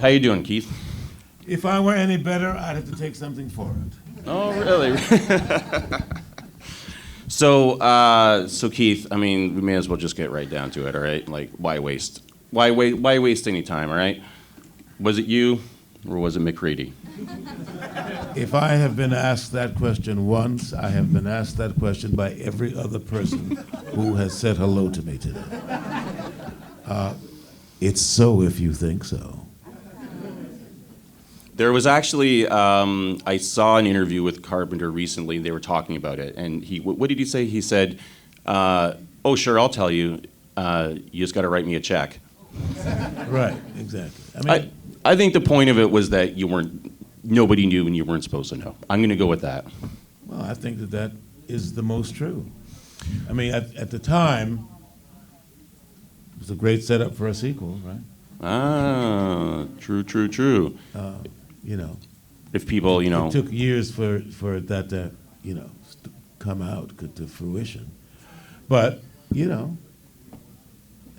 How you doing, Keith? If I were any better, I'd have to take something for it. Oh, really? So Keith, I mean, we may as well just get right down to it, all right? Like, why waste? Why waste any time, all right? Was it you, or was it McCready? If I have been asked that question once, I have been asked that question by every other person who has said hello to me today. It's so if you think so. There was actually, I saw an interview with Carpenter recently. They were talking about it, and what did he say? He said, "Oh, sure, I'll tell you. You just got to write me a check." Right, exactly. I think the point of it was that nobody knew and you weren't supposed to know. I'm going to go with that. Well, I think that is the most true. I mean, at the time, it was a great setup for a sequel, right? Ah, true. You know. If people, It took years for that to, come out to fruition. But, I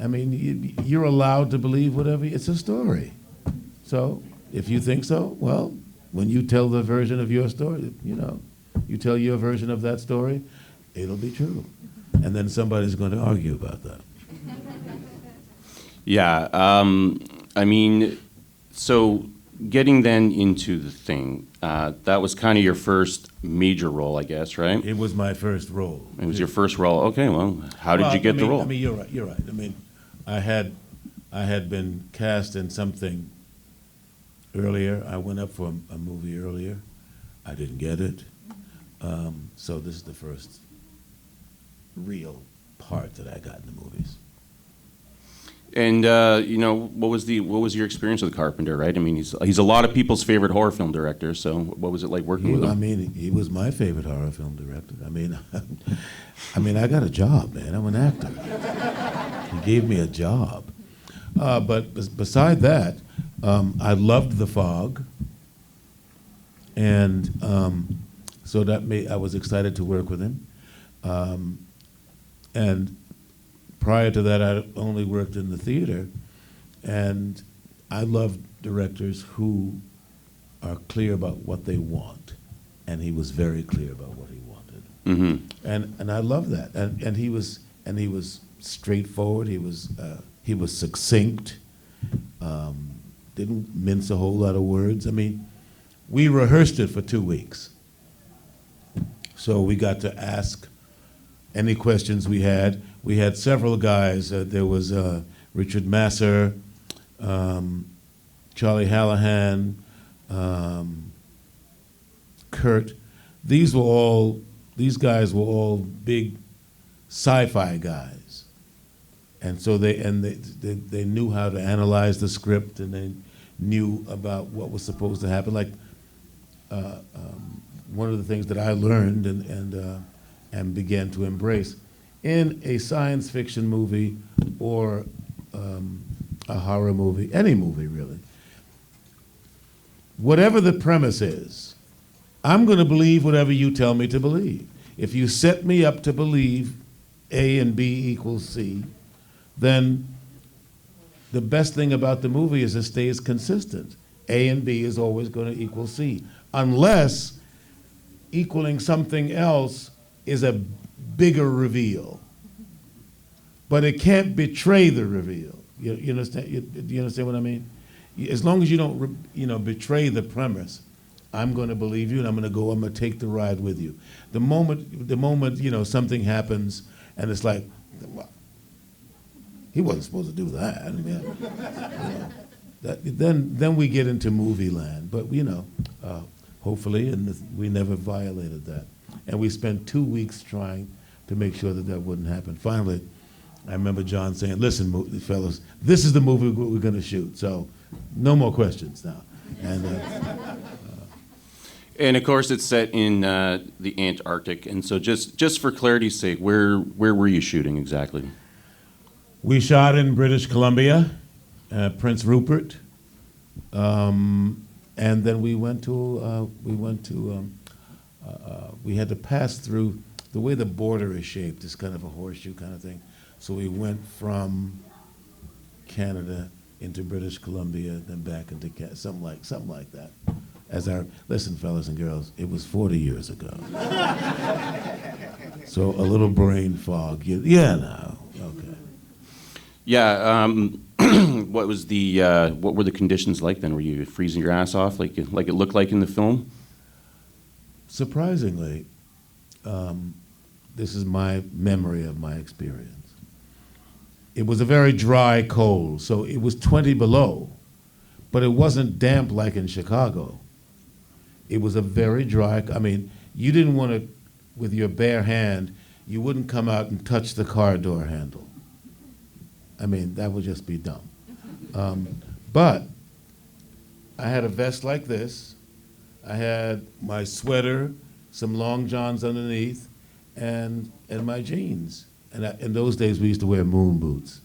mean, you're allowed to believe whatever. It's a story. So if you think so, well, when you tell the version of your story, you tell your version of that story, it'll be true. And then somebody's going to argue about that. Yeah. I mean, so getting then into the thing, that was kind of your first major role, I guess, right? It was my first role. It was your first role. Okay, well, how did you get the role? I mean, you're right. I mean, I had been cast in something earlier. I went up for a movie earlier. I didn't get it. So this is the first real part that I got in the movies. And what was your experience with Carpenter? Right? I mean, he's a lot of people's favorite horror film director. So what was it like working with him? I mean, he was my favorite horror film director. I mean, I got a job, man. I'm an actor. He gave me a job. But beside that, I loved The Fog, and so I was excited to work with him. And prior to that, I only worked in the theater, and I love directors who are clear about what they want, and he was very clear about what he wanted. Mm-hmm. And I love that. And he was straightforward. He was succinct. Didn't mince a whole lot of words. I mean, we rehearsed it for 2 weeks, so we got to ask any questions we had. We had several guys. There was Richard Masser, Charlie Hallahan, Kurt. These guys were all big sci-fi guys, and so they knew how to analyze the script, and they knew about what was supposed to happen. Like one of the things that I learned and began to embrace in a science fiction movie or a horror movie, any movie really, whatever the premise is, I'm going to believe whatever you tell me to believe. If you set me up to believe A and B equals C, then the best thing about the movie is it stays consistent. A and B is always going to equal C, unless equaling something else is a bigger reveal. But it can't betray the reveal. You understand? Do you understand what I mean? As long as you don't, betray the premise, I'm going to believe you, and I'm going to take the ride with you. The moment, something happens, and it's like, well, he wasn't supposed to do that. I mean, then we get into movie land. But hopefully, and we never violated that. And we spent 2 weeks trying to make sure that wouldn't happen. Finally, I remember John saying, "Listen, fellas, this is the movie we're going to shoot. So, no more questions now." And of course, it's set in the Antarctic. And so, just for clarity's sake, where were you shooting exactly? We shot in British Columbia, Prince Rupert, and then we had to pass through. The way the border is shaped is kind of a horseshoe kind of thing. So we went from Canada into British Columbia, then back into something like that. Listen, fellas and girls, it was 40 years ago. So a little brain fog. No, okay. Yeah. What were the conditions like then? Were you freezing your ass off like it looked like in the film? Surprisingly, this is my memory of my experience. It was a very dry cold, so it was 20 below, but it wasn't damp like in Chicago. It was a very dry, you didn't want to, with your bare hand, you wouldn't come out and touch the car door handle. That would just be dumb. But I had a vest like this. I had my sweater, some long johns underneath, and my jeans. And in those days, we used to wear moon boots.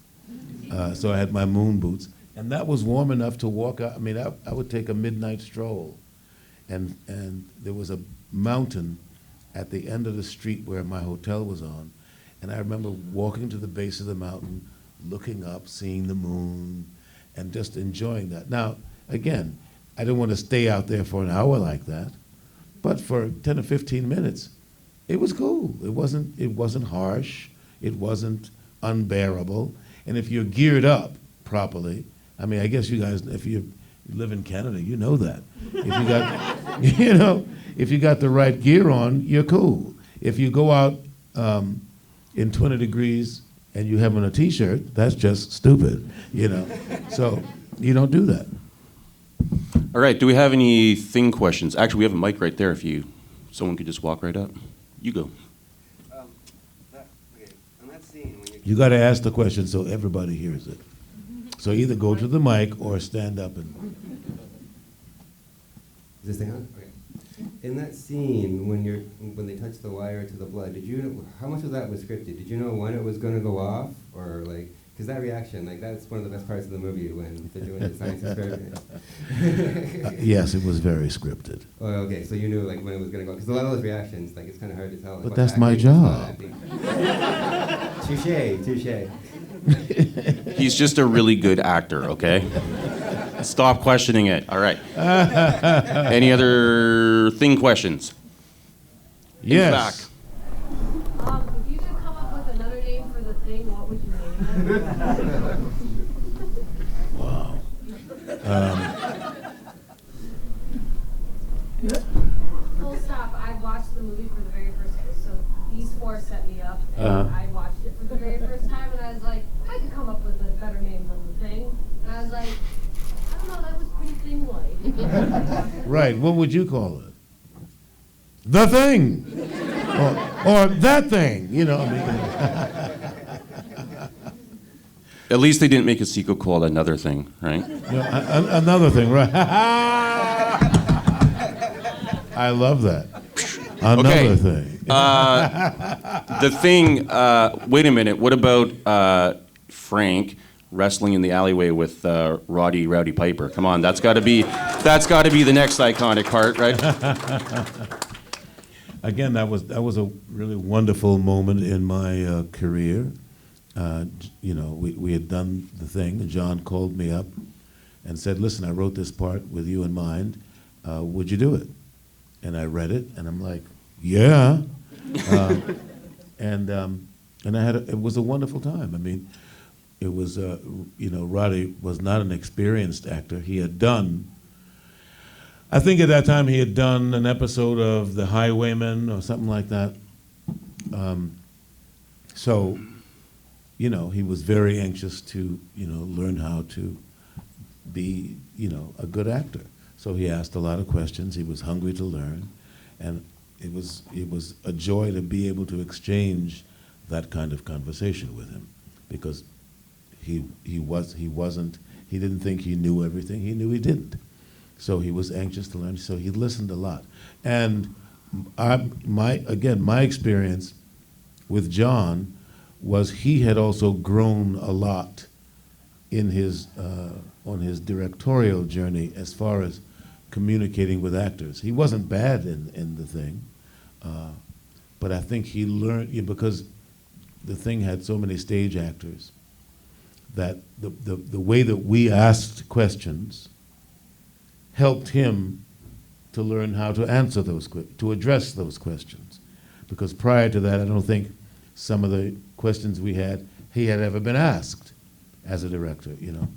So I had my moon boots. And that was warm enough to walk out. I would take a midnight stroll. And there was a mountain at the end of the street where my hotel was on. And I remember walking to the base of the mountain, looking up, seeing the moon, and just enjoying that. Now, again, I didn't want to stay out there for an hour like that. But for 10 or 15 minutes, it was cool. It wasn't harsh. It wasn't unbearable. And if you're geared up properly, I guess you guys, if you live in Canada, you know that. If you got, if you got the right gear on, you're cool. If you go out in 20 degrees and you have on a T-shirt, that's just stupid, So you don't do that. All right. Do we have any thing questions? Actually, we have a mic right there. Someone could just walk right up. You go. On that scene, when You got to ask the question so everybody hears it. So either go to the mic or stand up and. Is this thing on? Okay. In that scene, when they touch the wire to the blood, how much of that was scripted? Did you know when it was going to go off, or because that reaction, that's one of the best parts of the movie when they're doing the science experiment. Yes, it was very scripted. Oh, okay. So you knew when it was going to go, because a lot of those reactions, it's kind of hard to tell. But that's my job. Touche. He's just a really good actor, okay? Stop questioning it. All right. Any other thing questions? Yes. If you could come up with another name for the thing, what would you name it? Wow. Full stop. I watched the movie for the very first time. So these four set me up, and I watched it for the very first time, and I was like, I could come up with a better name than the thing. And I was like, I don't know, that was pretty thing-like. Right. What would you call it? The Thing, or That Thing. At least they didn't make a sequel called Another Thing, right? Another Thing, right? I love that. Another Thing. The Thing. Wait a minute. What about Frank wrestling in the alleyway with Rowdy Piper? Come on, that's got to be the next iconic part, right? Again, that was a really wonderful moment in my career. We had done The Thing, and John called me up and said, "Listen, I wrote this part with you in mind. Would you do it?" And I read it, and I'm like, "Yeah." And it was a wonderful time. It was, Roddy was not an experienced actor. He had done, I think at that time he had done an episode of The Highwayman or something like that. So, he was very anxious to, learn how to be, a good actor. So he asked a lot of questions. He was hungry to learn, and it was a joy to be able to exchange that kind of conversation with him, because he didn't think he knew everything. He knew he didn't. So he was anxious to learn. So he listened a lot. And my experience with John was he had also grown a lot in his on his directorial journey as far as communicating with actors. He wasn't bad in The Thing, but I think he learned, because The Thing had so many stage actors that the way that we asked questions helped him to learn how to answer to address those questions. Because prior to that, I don't think some of the questions he had ever been asked as a director, you know.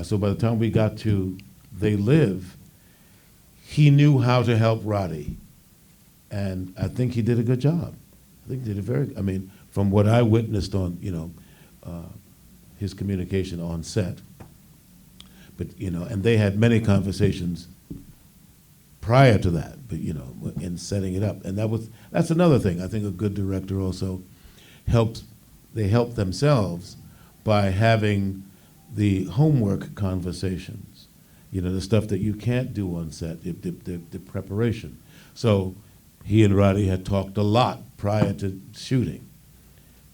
So by the time we got to They Live, he knew how to help Roddy. And I think he did a good job. I think he did from what I witnessed on, his communication on set. But, and they had many conversations prior to that, but, in setting it up. And that's another thing. I think a good director also they help themselves by having the homework conversations, the stuff that you can't do on set, the preparation. So he and Roddy had talked a lot prior to shooting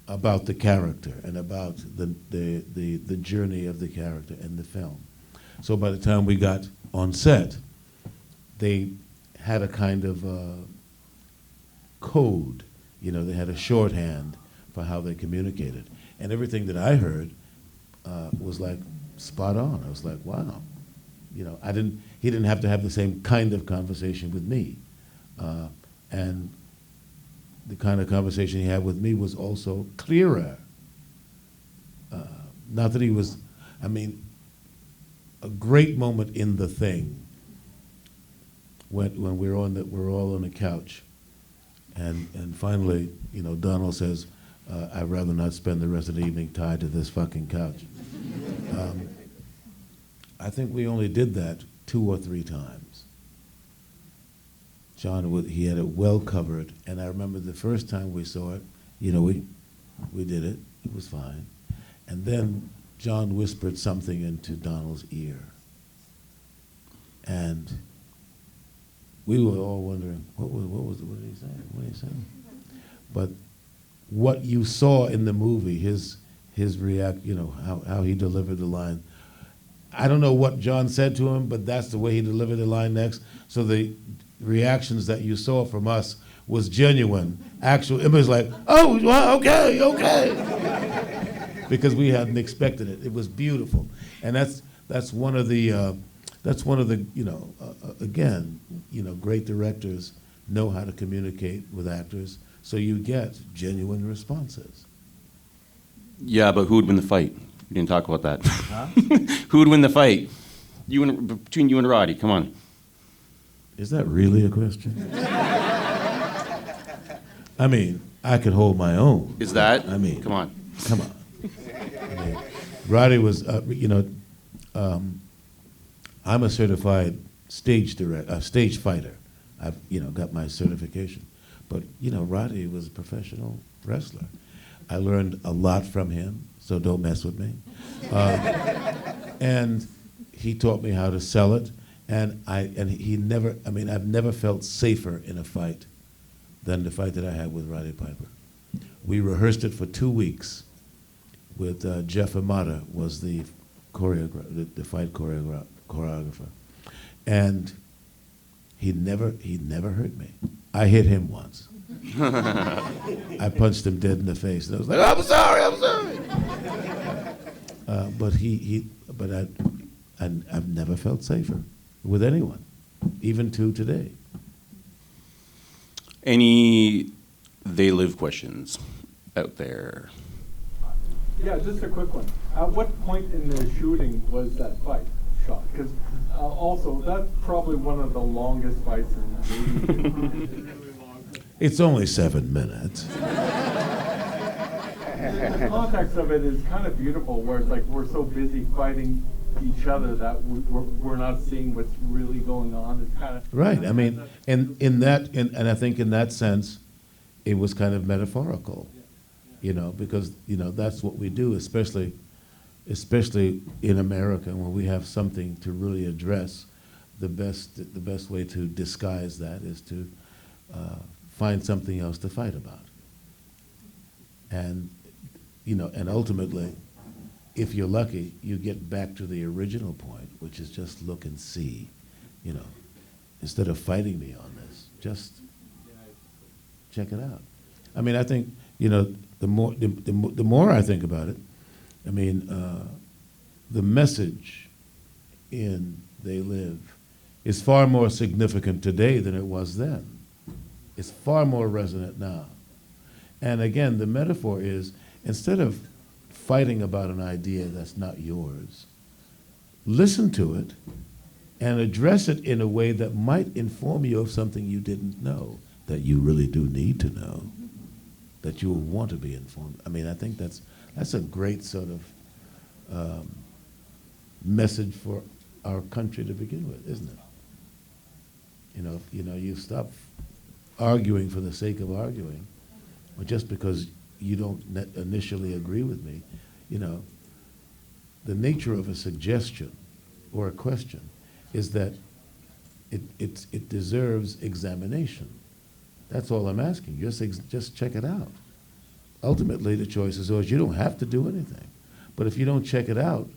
about the character and about the journey of the character and the film. So by the time we got on set, they had a kind of code, they had a shorthand for how they communicated. And everything that I heard was like spot on. I was like, wow. He didn't have to have the same kind of conversation with me. And the kind of conversation he had with me was also clearer. Not that he was, a great moment in The Thing when we're all on the couch, and finally, Donald says, "I'd rather not spend the rest of the evening tied to this fucking couch." I think we only did that 2 or 3 times. John, he had it well covered, and I remember the first time we saw it, we did it. It was fine, and then John whispered something into Donald's ear, and we were all wondering, what did he say? What did he say? But what you saw in the movie, his how he delivered the line. I don't know what John said to him, but that's the way he delivered the line next. So the reactions that you saw from us was genuine. Actual, it was like, oh, well, okay. Because we hadn't expected it. It was beautiful. And that's one of the, again, great directors know how to communicate with actors, so you get genuine responses. Yeah, but who would win the fight? We didn't talk about that. Huh? Who would win the fight? Between you and Roddy, come on. Is that really a question? I could hold my own. Is that? Come on. Come on. Roddy was, I'm a certified stage fighter. I've, got my certification. But, Roddy was a professional wrestler. I learned a lot from him, so don't mess with me. And he taught me how to sell it. And I've never felt safer in a fight than the fight that I had with Roddy Piper. We rehearsed it for 2 weeks with Jeff Amata was the fight choreographer. And he never hurt me. I hit him once. I punched him dead in the face, and I was like, I'm sorry. But I've never felt safer with anyone, even to today. Any They Live questions out there? Yeah, just a quick one. At what point in the shooting was that fight shot? Because also, that's probably one of the longest fights in the movie. It's only 7 minutes. The context of it is kind of beautiful, where it's like we're so busy fighting each other that we're not seeing what's really going on. It's kind of right. And I think in that sense, it was kind of metaphorical, because that's what we do, especially in America, when we have something to really address. The best way to disguise that is to find something else to fight about. And and ultimately, if you're lucky, you get back to the original point, which is just look and see, instead of fighting me on this, just check it out. I think, the more I think about it, I mean, the message in They Live is far more significant today than it was then. It's far more resonant now. And again, the metaphor is, instead of fighting about an idea that's not yours, listen to it and address it in a way that might inform you of something you didn't know, that you really do need to know, that you will want to be informed. I mean, I think that's a great sort of message for our country to begin with, isn't it? You stop arguing for the sake of arguing, or just because you don't initially agree with me. The nature of a suggestion or a question is that it deserves examination. That's all I'm asking. Just check it out. Ultimately, the choice is yours. You don't have to do anything. But if you don't check it out,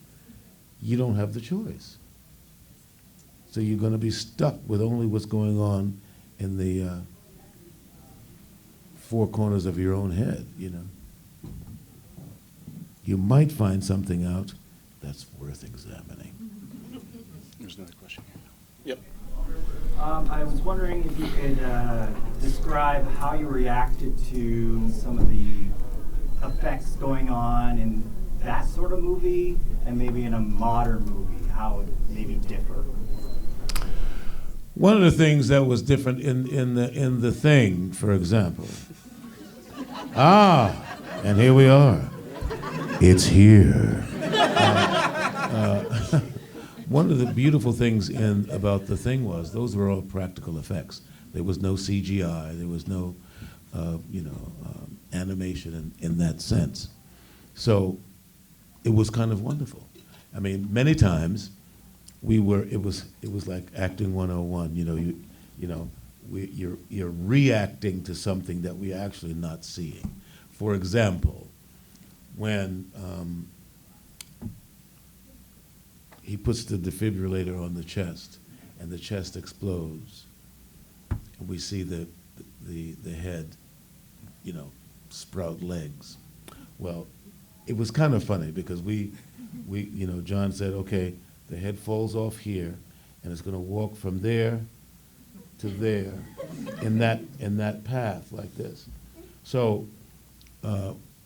you don't have the choice. So you're going to be stuck with only what's going on in the four corners of your own head, You might find something out that's worth examining. There's another question here. Yep. I was wondering if you could describe how you reacted to some of the effects going on in that sort of movie and maybe in a modern movie, how it maybe differ. One of the things that was different in the Thing, for example. And here we are. It's here. One of the beautiful things about the Thing was those were all practical effects. There was no CGI. There was no, animation in that sense. So it was kind of wonderful. I mean, many times it was like acting 101. You're reacting to something that we're actually not seeing. For example, when he puts the defibrillator on the chest and the chest explodes, and we see the head, sprout legs. Well, it was kind of funny because we John said, okay, the head falls off here and it's going to walk from there to there in that path like this. So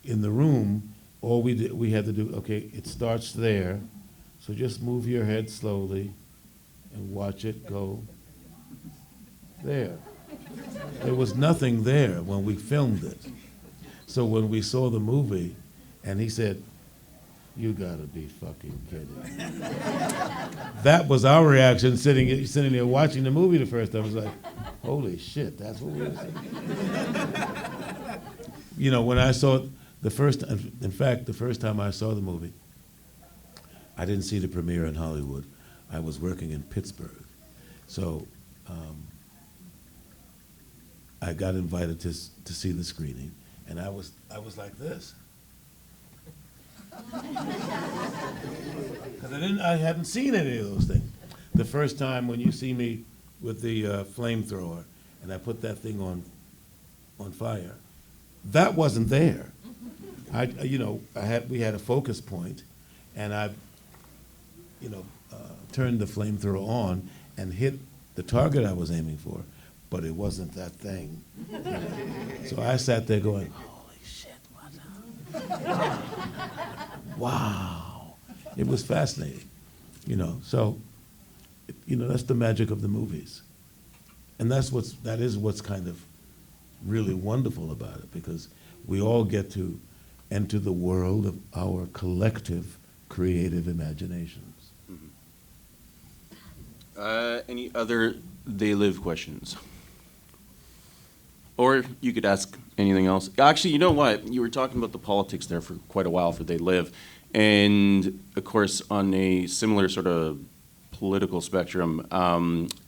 in the room, all we had to do, okay, it starts there, so just move your head slowly and watch it go there. There was nothing there when we filmed it. So when we saw the movie, and he said, "You gotta be fucking kidding." That was our reaction sitting there watching the movie the first time. I was like, holy shit, that's what we were saying. When I saw it the first time I saw the movie, I didn't see the premiere in Hollywood. I was working in Pittsburgh. So I got invited to see the screening, and I was like this. Because I hadn't seen any of those things. The first time when you see me with the flamethrower and I put that thing on fire, that wasn't there. We had a focus point, and I turned the flamethrower on and hit the target I was aiming for, but it wasn't that thing. So I sat there going, holy shit, what? Wow. It was fascinating, So, that's the magic of the movies. And that is what's kind of really wonderful about it, because we all get to enter the world of our collective creative imaginations. Any other They Live questions? Or you could ask anything else. Actually, you know what? You were talking about the politics there for quite a while for They Live. And, of course, on a similar sort of political spectrum,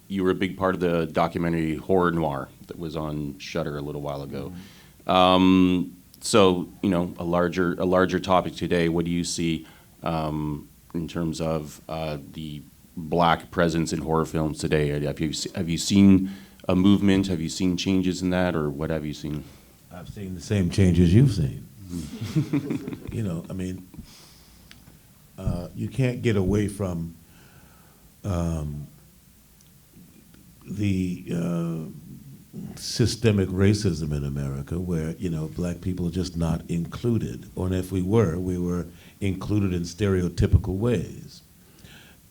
you were a big part of the documentary Horror Noir that was on Shudder a little while ago. So, a larger topic today. What do you see in terms of the black presence in horror films today? Have you seen a movement? Have you seen changes in that, or what have you seen? I've seen the same changes you've seen. you can't get away from the systemic racism in America, where black people are just not included, or if we were included in stereotypical ways.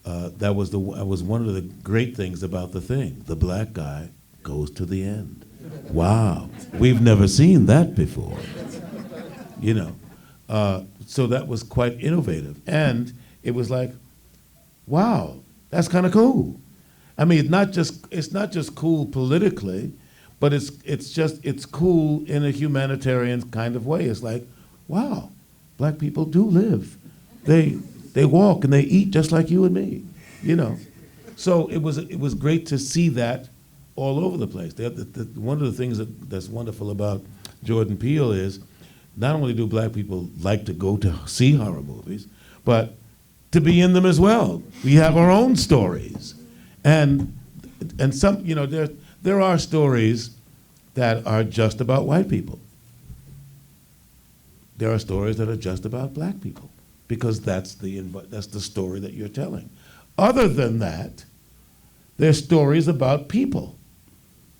That was one of the great things about The Thing. The black guy goes to the end. Wow, we've never seen that before. So that was quite innovative, and it was like, wow, that's kind of cool. I mean, it's not just cool politically, but it's cool in a humanitarian kind of way. It's like, wow, black people do live. They walk and they eat just like you and me, So it was great to see that all over the place. One of the things that's wonderful about Jordan Peele is not only do black people like to go to see horror movies, but to be in them as well. We have our own stories. And some, there are stories that are just about white people. There are stories that are just about black people, because that's the story that you're telling. Other than that, there's stories about people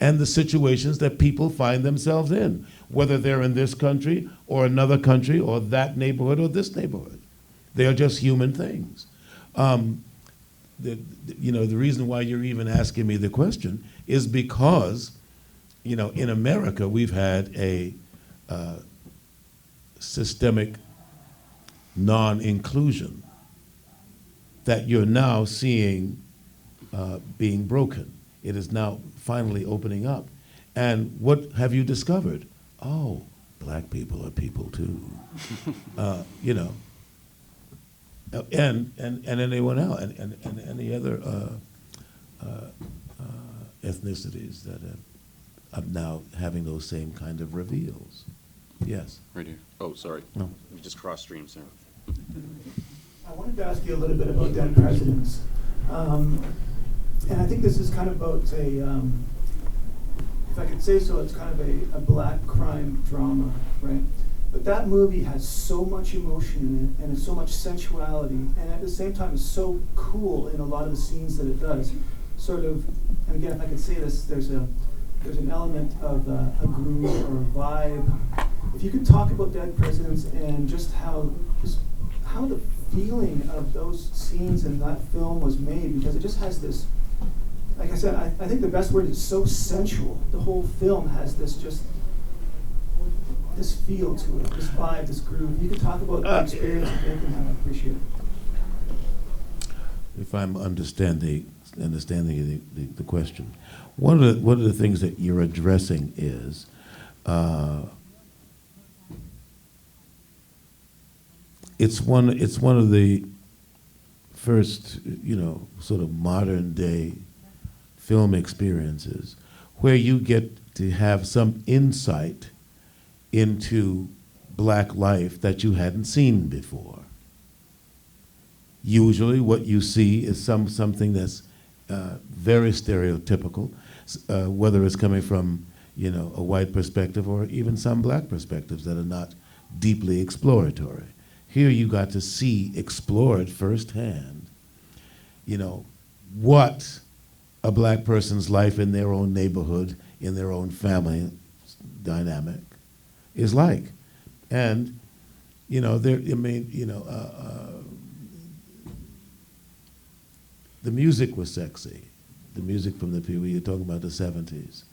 and the situations that people find themselves in, whether they're in this country or another country or that neighborhood or this neighborhood. They are just human things. The reason why you're even asking me the question is because, in America we've had a systemic non-inclusion that you're now seeing being broken. It is now finally opening up. And what have you discovered? Oh, black people are people too. And anyone else, and any other ethnicities that are now having those same kind of reveals. Yes. Right here. Oh, sorry. No. We just cross streams there. I wanted to ask you a little bit about Dead Presidents. And I think this is kind of about if I could say so, it's kind of a black crime drama, right? But that movie has so much emotion in it, and it's so much sensuality, and at the same time it's so cool in a lot of the scenes that it does. Sort of, and again, if I could say this, there's an element of a groove or a vibe. If you could talk about Dead Presidents and just how the feeling of those scenes in that film was made, because it just has this, like I said, I think the best word is so sensual. The whole film has this feel to it, this vibe, this groove. You could talk about the experience of making that. I appreciate it. If I'm understanding the question, one of the things that you're addressing is it's one of the first sort of modern day film experiences where you get to have some insight into black life that you hadn't seen before. Usually what you see is something that's very stereotypical, whether it's coming from a white perspective or even some black perspectives that are not deeply exploratory. Here you got to see explored firsthand, what a black person's life in their own neighborhood, in their own family dynamic is like. And, the music was sexy. The music from the Peele, you're talking about the 70s.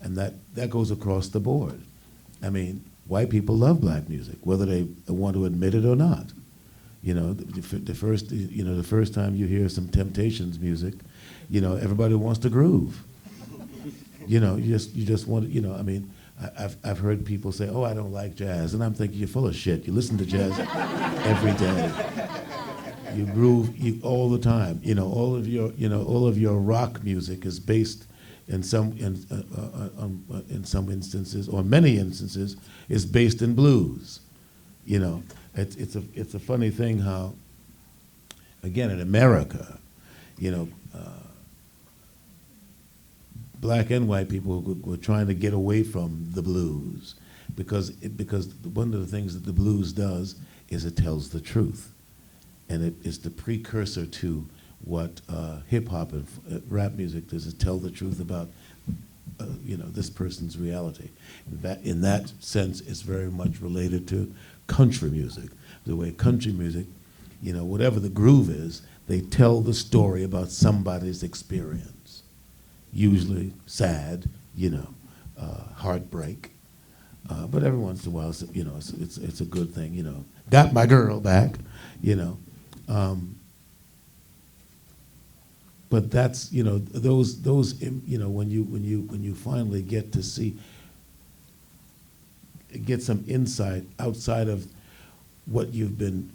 And that goes across the board. I mean, white people love black music, whether they want to admit it or not. The first time you hear some Temptations music, everybody wants to groove. You just want to, I've heard people say, "Oh, I don't like jazz," and I'm thinking, you're full of shit. You listen to jazz every day. You groove all the time. All of your rock music is based in some instances, or many instances, is based in blues. It's a funny thing how, again, in America, black and white people were trying to get away from the blues because one of the things that the blues does is it tells the truth. and it is the precursor to what hip hop and rap music does, is tell the truth about this person's reality. In that sense, it's very much related to country music. The way country music, whatever the groove is, they tell the story about somebody's experience. Usually sad, heartbreak. But every once in a while, it's a good thing. Got my girl back, But that's those when you finally get to get some insight outside of what you've been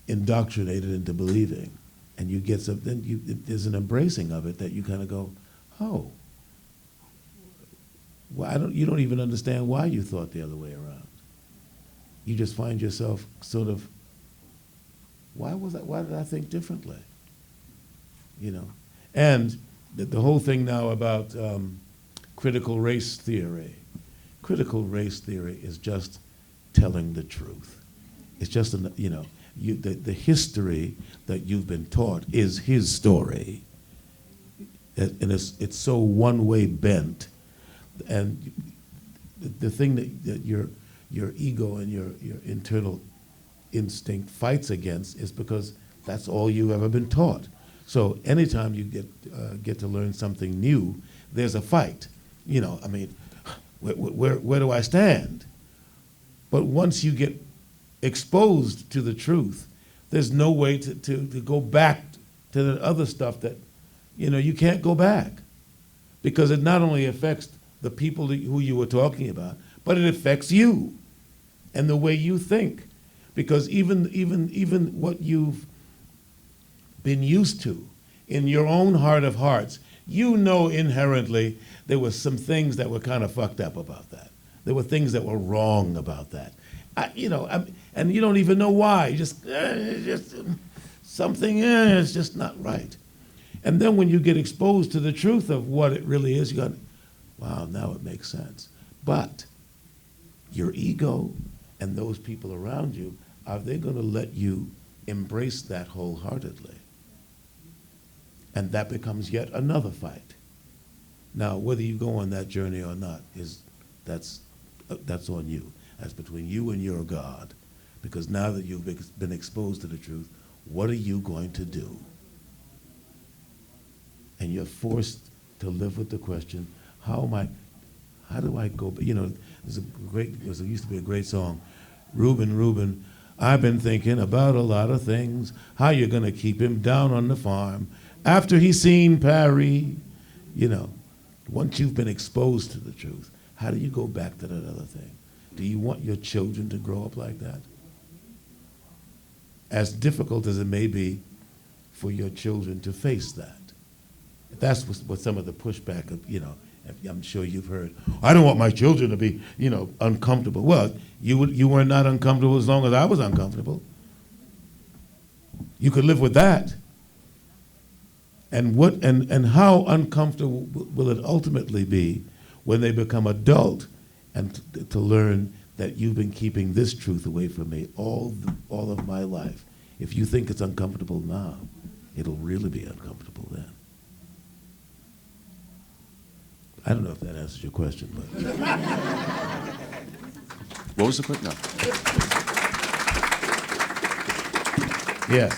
indoctrinated into believing, and you get there's an embracing of it that you kind of go, oh. Well, you don't even understand why you thought the other way around. You just find yourself sort of, why did I think differently? And the whole thing now about critical race theory. Critical race theory is just telling the truth. It's just, the history that you've been taught is his story. And it's so one-way bent. And the thing that your ego and your internal instinct fights against is because that's all you've ever been taught. So anytime you get to learn something new, there's a fight. Where do I stand? But once you get exposed to the truth, there's no way to go back to the other stuff that, you can't go back. Because it not only affects the people who you were talking about, but it affects you and the way you think. Because even what you've been used to in your own heart of hearts, inherently there were some things that were kind of fucked up about that. There were things that were wrong about that. And you don't even know why. Just something is just not right. And then when you get exposed to the truth of what it really is, you go, wow, now it makes sense. But your ego and those people around you, are they going to let you embrace that wholeheartedly? And that becomes yet another fight. Now, whether you go on that journey or not, that's on you. That's between you and your God. Because now that you've been exposed to the truth, what are you going to do? And you're forced to live with the question, how do I go? There used to be a great song, Reuben, I've been thinking about a lot of things, how you're going to keep him down on the farm after he's seen Paris. Once you've been exposed to the truth, how do you go back to that other thing? Do you want your children to grow up like that? As difficult as it may be for your children to face that. That's what some of the pushback of, I'm sure you've heard, I don't want my children to be, uncomfortable. Well, you were not uncomfortable as long as I was uncomfortable. You could live with that. And how uncomfortable will it ultimately be when they become adult and to learn that you've been keeping this truth away from me all of my life? If you think it's uncomfortable now, it'll really be uncomfortable then. I don't know if that answers your question, but. What was the question? No. Yes.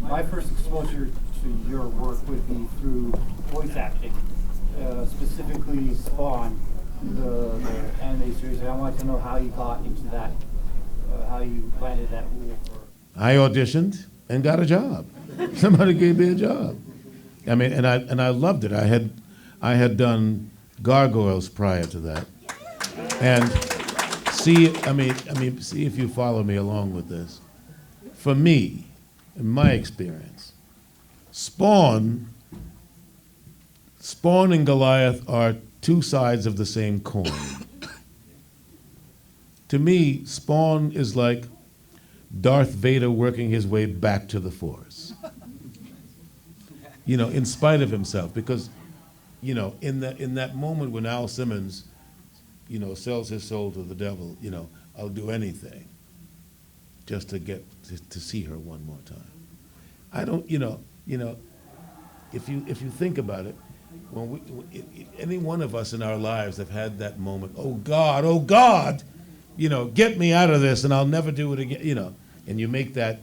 My first exposure to your work would be through voice acting, specifically Spawn, the anime series. And I wanted to know how you got into that, how you landed that role. I auditioned and got a job. Somebody gave me a job. I mean, and I loved it. I had done Gargoyles prior to that, and see if you follow me along with this. For me, in my experience, Spawn and Goliath are two sides of the same coin. To me, Spawn is like Darth Vader working his way back to the Force. In spite of himself, because, in that moment when Al Simmons, sells his soul to the devil, I'll do anything. just to get to see her one more time. I don't, if you think about it, any one of us in our lives have had that moment. Oh God, get me out of this, and I'll never do it again. And you make that,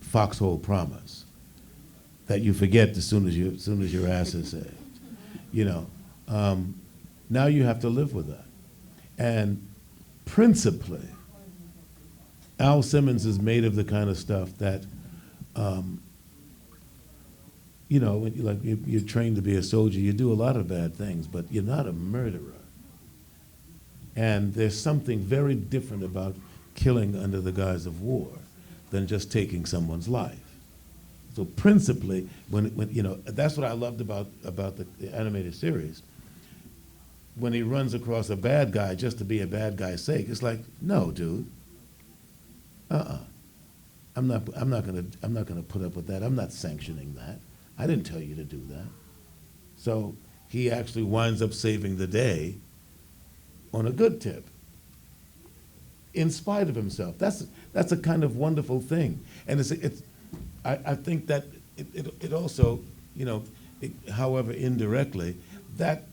foxhole promise that you forget as soon as your ass is saved. Now you have to live with that, and principally, Al Simmons is made of the kind of stuff that, when you're trained to be a soldier, you do a lot of bad things, but you're not a murderer. And there's something very different about killing under the guise of war than just taking someone's life. So principally, when that's what I loved about the animated series. When he runs across a bad guy just to be a bad guy's sake, it's like, no, dude. I'm not gonna put up with that. I'm not sanctioning that. I didn't tell you to do that. So he actually winds up saving the day on a good tip, in spite of himself. That's a kind of wonderful thing, and I think that it also, however indirectly, that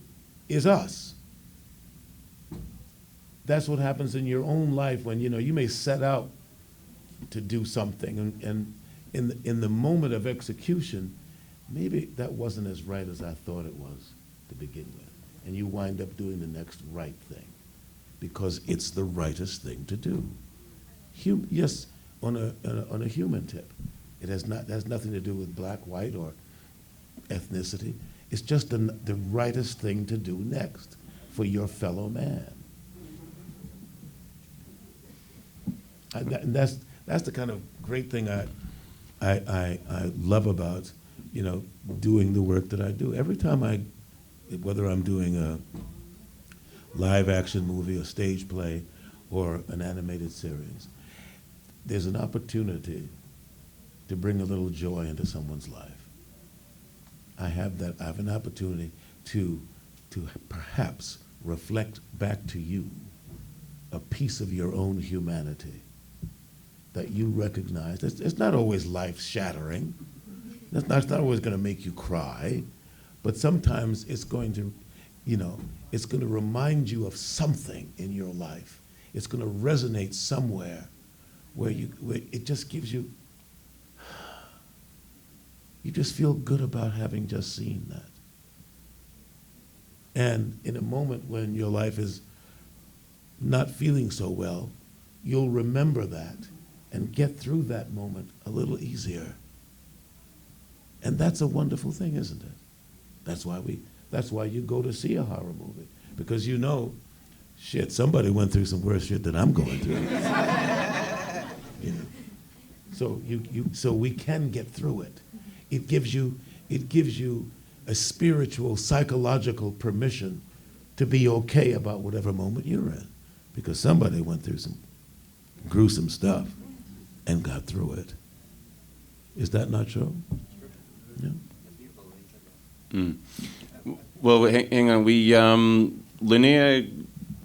is us. That's what happens in your own life when you may set out to do something, and in the moment of execution, maybe that wasn't as right as I thought it was to begin with, and you wind up doing the next right thing because it's the rightest thing to do. Yes, on a human tip, it has nothing to do with black, white, or ethnicity. It's just the rightest thing to do next for your fellow man. And that's the kind of great thing I love about doing the work that I do. Every time whether I'm doing a live action movie, a stage play, or an animated series, there's an opportunity to bring a little joy into someone's life. I have an opportunity to perhaps reflect back to you a piece of your own humanity that you recognize. It's not always life-shattering. It's not always going to make you cry, but sometimes it's going to, it's going to remind you of something in your life. It's going to resonate somewhere where it just gives you just feel good about having just seen that. And in a moment when your life is not feeling so well, you'll remember that and get through that moment a little easier. And that's a wonderful thing, isn't it? That's why you go to see a horror movie, because shit, somebody went through some worse shit than I'm going through. So we can get through it. It gives you a spiritual, psychological permission to be okay about whatever moment you're in, because somebody went through some gruesome stuff and got through it. Is that not true? Yeah. Mm. Well, hang on. Linnea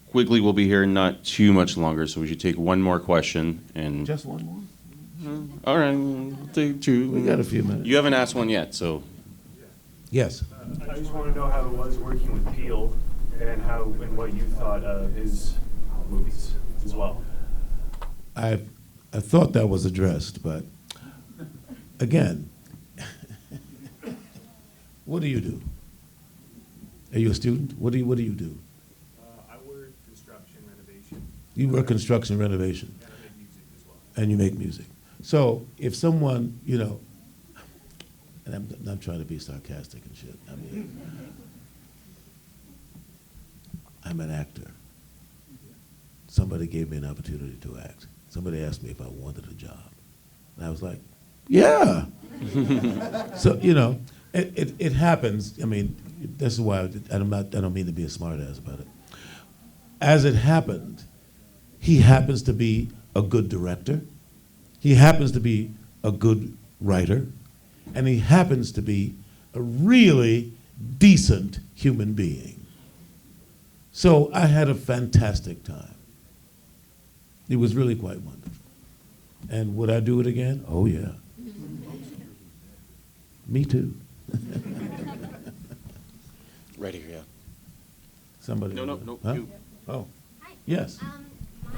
Quigley will be here not too much longer, so we should take one more question. And Just one more? all right, we'll take two. We got a few minutes. You haven't asked one yet, so. Yes. I just want to know how it was working with Peele and what you thought of his movies as well. I thought that was addressed, but again, what do you do? Are you a student? What do you do? I work construction renovation. You work construction renovation. And I make music as well. And you make music. So if someone, and I'm not trying to be sarcastic and shit. I mean, I'm an actor. Somebody gave me an opportunity to act. Somebody asked me if I wanted a job. And I was like, yeah. So, it happens. I mean, this is why I don't mean to be a smartass about it. As it happened, he happens to be a good director. He happens to be a good writer. And he happens to be a really decent human being. So I had a fantastic time. It was really quite wonderful. And would I do it again? Oh, yeah. Me too. Right here, yeah. Somebody. No, Huh? you. Oh, Hi. yes.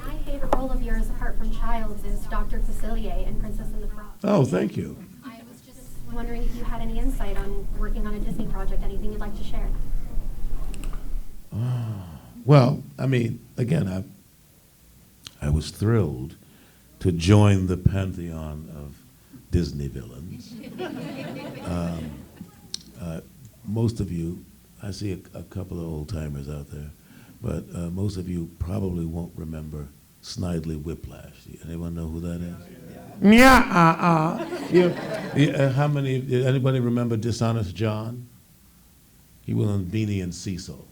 My favorite role of yours, apart from Childs, is Dr. Facilier in Princess and the Frog. Oh, thank you. I was just wondering if you had any insight on working on a Disney project, anything you'd like to share. Well, I mean, again, I was thrilled to join the pantheon of Disney villains. Most of you, I see a couple of old timers out there, but most of you probably won't remember Snidely Whiplash. Anyone know who that is? Yeah. How many? Anybody remember Dishonest John? He was on Beanie and Cecil.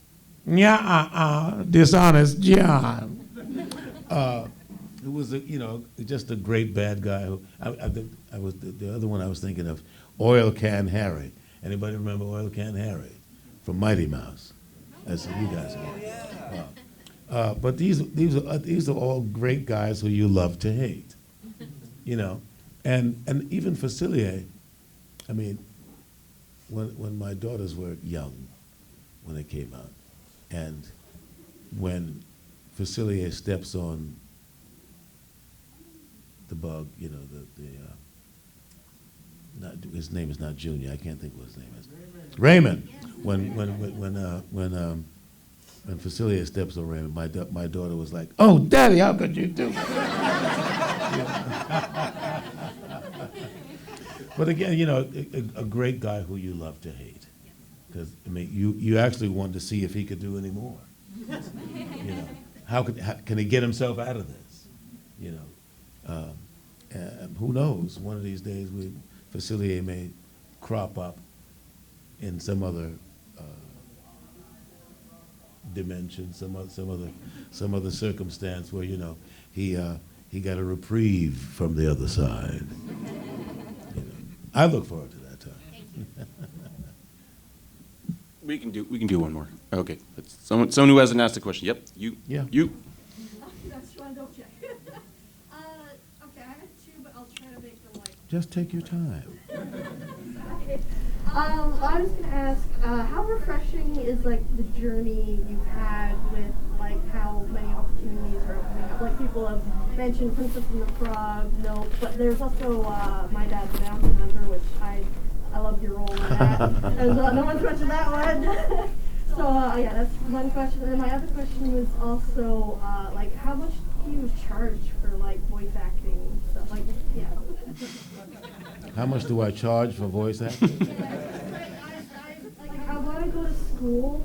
Dishonest John. Who was just a great bad guy. Who I was the other one I was thinking of, Oil Can Harry. Anybody remember Oil Can Harry from Mighty Mouse? That's what you guys know. But these are all great guys who you love to hate, and even Facilier. I mean, when my daughters were young, when it came out, and when Facilier steps on the bug, his name is not Junior. I can't think what his name is. Raymond. When Facilier steps on Raymond, my daughter was like, "Oh, Daddy, how could you do that?" But again, a great guy who you love to hate, because I mean, you actually wanted to see if he could do any more. How can he get himself out of this? Who knows? One of these days, Facilier may crop up in some other dimension, some other circumstance where he got a reprieve from the other side. I look forward to that time. We can do one more. Okay. Someone who hasn't asked a question. Yep. You. Yeah. You. That's Sean, don't check. Okay, I have two, but I'll try to make them like. Just take your time. I was gonna ask, how refreshing is like the journey you've had with like how many opportunities are opening up? Like people have mentioned Princess and the Frog, no, but there's also My Dad's a Bounty Hunter, which I love your role in that. And, no one's mentioned that one. So yeah, that's one question. And then my other question was also like how much do you charge for like voice acting stuff? Like yeah. How much do I charge for voice acting? I want to go to school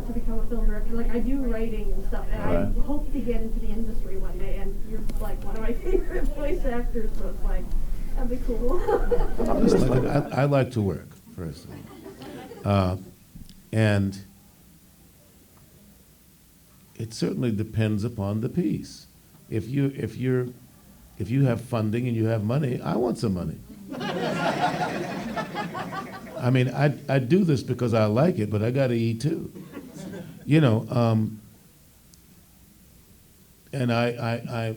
to become a film director. Like I do writing and stuff, and Right. I hope to get into the industry one day. And you're like one of my favorite voice actors, so it's like that'd be cool. I like to work, first of all. And it certainly depends upon the piece. If you have funding and you have money, I want some money. I mean, I do this because I like it, but I got to eat too. And I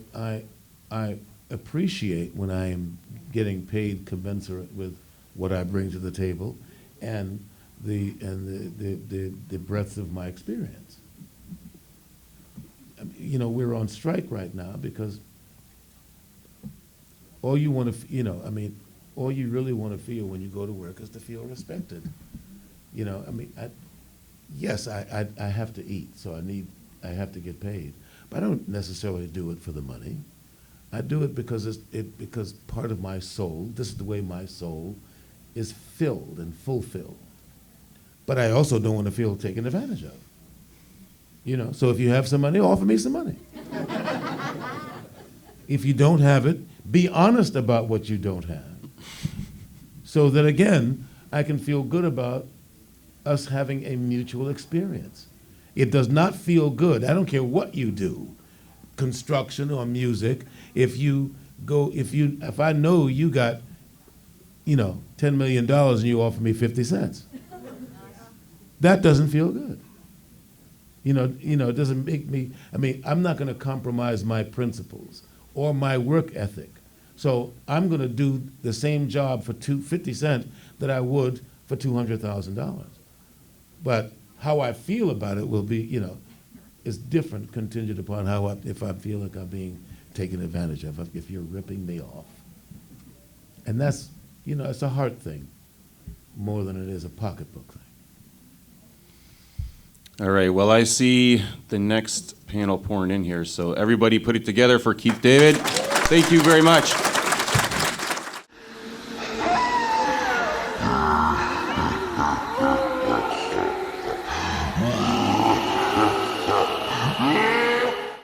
appreciate when I am getting paid commensurate with what I bring to the table and the breadth of my experience. We're on strike right now because all you want to, all you really want to feel when you go to work is to feel respected. Yes, I have to eat, so I have to get paid. But I don't necessarily do it for the money. I do it because because part of my soul, this is the way my soul is filled and fulfilled. But I also don't want to feel taken advantage of. So if you have some money, offer me some money. If you don't have it, be honest about what you don't have. So that again, I can feel good about us having a mutual experience. It does not feel good. I don't care what you do, construction or music. If I know you got, $10 million and you offer me 50 cents, that doesn't feel good. It doesn't make me, I'm not gonna compromise my principles or my work ethic. So I'm gonna do the same job for 50 cents that I would for $200,000. But how I feel about it will be, is different contingent upon if I feel like I'm being taken advantage of, if you're ripping me off. And that's, it's a heart thing more than it is a pocketbook thing. All right, well, I see the next panel pouring in here, so everybody put it together for Keith David. Thank you very much.